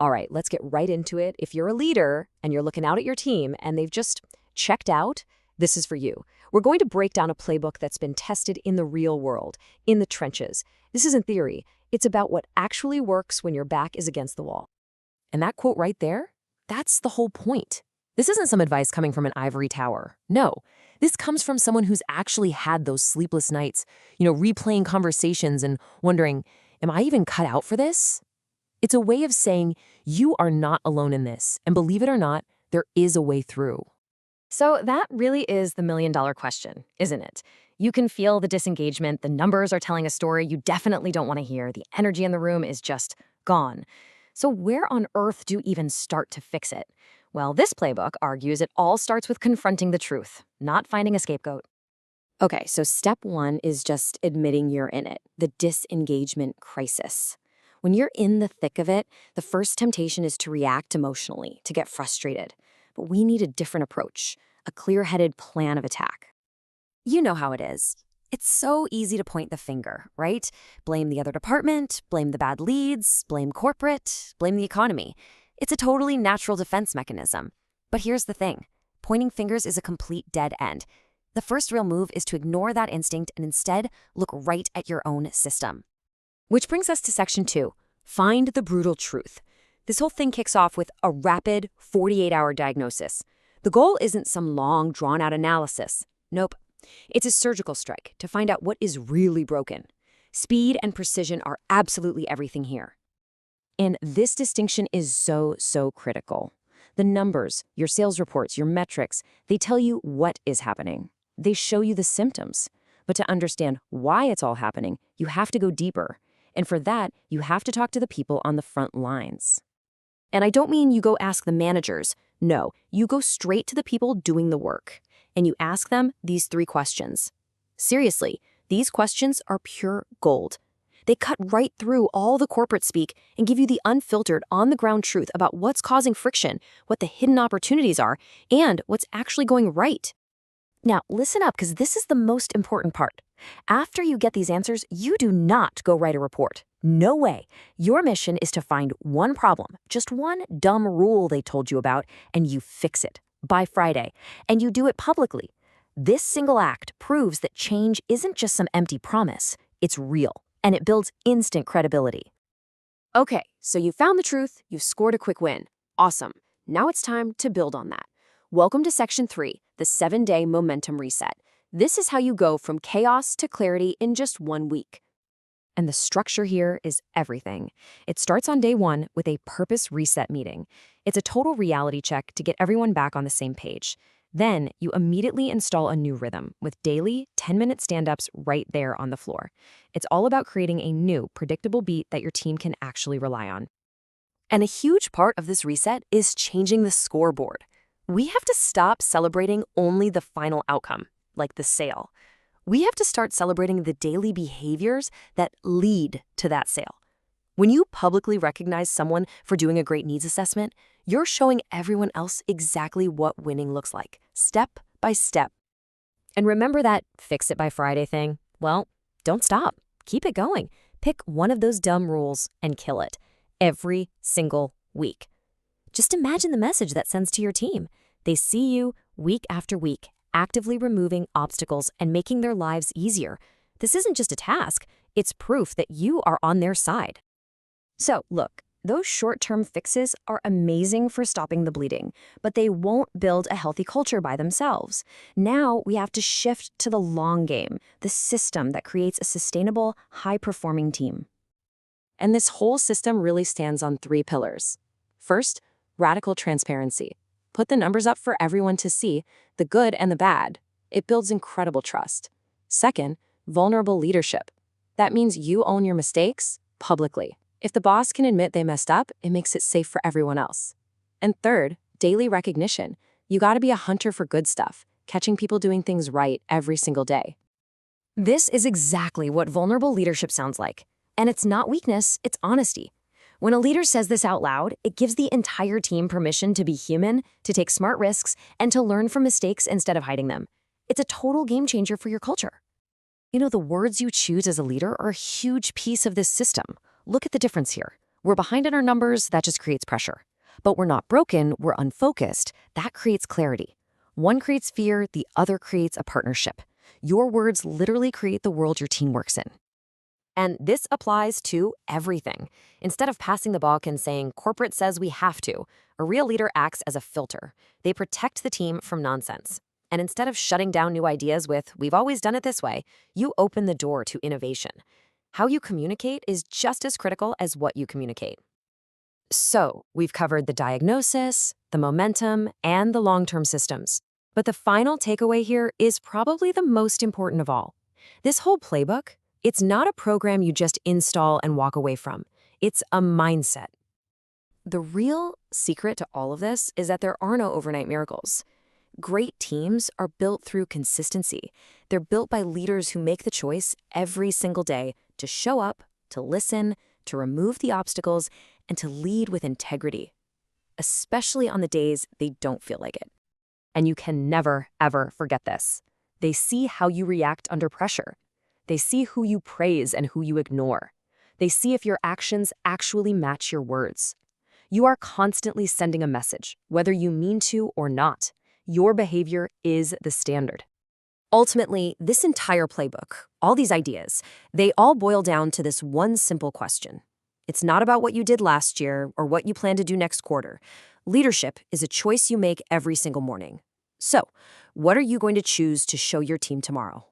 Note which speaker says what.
Speaker 1: All right, let's get right into it. If you're a leader and you're looking out at your team and they've just checked out, this is for you. We're going to break down a playbook that's been tested in the real world, in the trenches. This isn't theory. It's about what actually works when your back is against the wall. And that quote right there, that's the whole point. This isn't some advice coming from an ivory tower. No, this comes from someone who's actually had those sleepless nights, replaying conversations and wondering, am I even cut out for this? It's a way of saying you are not alone in this, and believe it or not, there is a way through. So that really is the million-dollar question, isn't it? You can feel the disengagement, the numbers are telling a story you definitely don't want to hear, the energy in the room is just gone. So where on earth do you even start to fix it? Well, this playbook argues it all starts with confronting the truth, not finding a scapegoat. Okay, so step one is just admitting you're in it, the disengagement crisis. When you're in the thick of it, the first temptation is to react emotionally, to get frustrated. But we need a different approach, a clear-headed plan of attack. You know how it is. It's so easy to point the finger, right? Blame the other department, blame the bad leads, blame corporate, blame the economy. It's a totally natural defense mechanism. But here's the thing. Pointing fingers is a complete dead end. The first real move is to ignore that instinct and instead look right at your own system. Which brings us to section 2, find the brutal truth. This whole thing kicks off with a rapid 48-hour diagnosis. The goal isn't some long, drawn-out analysis. Nope. It's a surgical strike to find out what is really broken. Speed and precision are absolutely everything here. And this distinction is so critical. The numbers, your sales reports, your metrics, they tell you what is happening. They show you the symptoms. But to understand why it's all happening, you have to go deeper. And for that, you have to talk to the people on the front lines. And I don't mean you go ask the managers. No, you go straight to the people doing the work. And you ask them these 3 questions. Seriously, these questions are pure gold. They cut right through all the corporate speak and give you the unfiltered, on-the-ground truth about what's causing friction, what the hidden opportunities are, and what's actually going right. Now, listen up, because this is the most important part. After you get these answers, you do not go write a report. No way. Your mission is to find one problem, just one dumb rule they told you about, and you fix it by Friday. And you do it publicly. This single act proves that change isn't just some empty promise. It's real, and it builds instant credibility. Okay, so you found the truth, you scored a quick win. Awesome. Now it's time to build on that. Welcome to section 3, the 7-day momentum reset. This is how you go from chaos to clarity in just 1 week. And the structure here is everything. It starts on day 1 with a purpose reset meeting. It's a total reality check to get everyone back on the same page. Then you immediately install a new rhythm with daily 10-minute stand-ups right there on the floor. It's all about creating a new, predictable beat that your team can actually rely on. And a huge part of this reset is changing the scoreboard. We have to stop celebrating only the final outcome, like the sale. We have to start celebrating the daily behaviors that lead to that sale. When you publicly recognize someone for doing a great needs assessment, you're showing everyone else exactly what winning looks like, step by step. And remember that fix it by Friday thing? Well, don't stop. Keep it going. Pick one of those dumb rules and kill it every single week. Just imagine the message that sends to your team. They see you week after week, actively removing obstacles and making their lives easier. This isn't just a task, it's proof that you are on their side. So, look, those short-term fixes are amazing for stopping the bleeding, but they won't build a healthy culture by themselves. Now we have to shift to the long game, the system that creates a sustainable, high-performing team. And this whole system really stands on 3 pillars. First, radical transparency. Put the numbers up for everyone to see, the good and the bad. It builds incredible trust. Second, vulnerable leadership. That means you own your mistakes publicly. If the boss can admit they messed up, it makes it safe for everyone else. And third, daily recognition. You gotta be a hunter for good stuff, catching people doing things right every single day. This is exactly what vulnerable leadership sounds like. And it's not weakness, it's honesty. When a leader says this out loud, it gives the entire team permission to be human, to take smart risks, and to learn from mistakes instead of hiding them. It's a total game changer for your culture. The words you choose as a leader are a huge piece of this system. Look at the difference here. We're behind in our numbers, that just creates pressure. But we're not broken, we're unfocused, that creates clarity. One creates fear, the other creates a partnership. Your words literally create the world your team works in. And this applies to everything. Instead of passing the buck and saying, corporate says we have to, a real leader acts as a filter. They protect the team from nonsense. And instead of shutting down new ideas with, we've always done it this way, you open the door to innovation. How you communicate is just as critical as what you communicate. So, we've covered the diagnosis, the momentum, and the long-term systems. But the final takeaway here is probably the most important of all. This whole playbook, it's not a program you just install and walk away from. It's a mindset. The real secret to all of this is that there are no overnight miracles. Great teams are built through consistency. They're built by leaders who make the choice every single day to show up, to listen, to remove the obstacles, and to lead with integrity, especially on the days they don't feel like it. And you can never, ever forget this. They see how you react under pressure. They see who you praise and who you ignore. They see if your actions actually match your words. You are constantly sending a message, whether you mean to or not. Your behavior is the standard. Ultimately, this entire playbook, all these ideas, they all boil down to this one simple question. It's not about what you did last year or what you plan to do next quarter. Leadership is a choice you make every single morning. So, what are you going to choose to show your team tomorrow?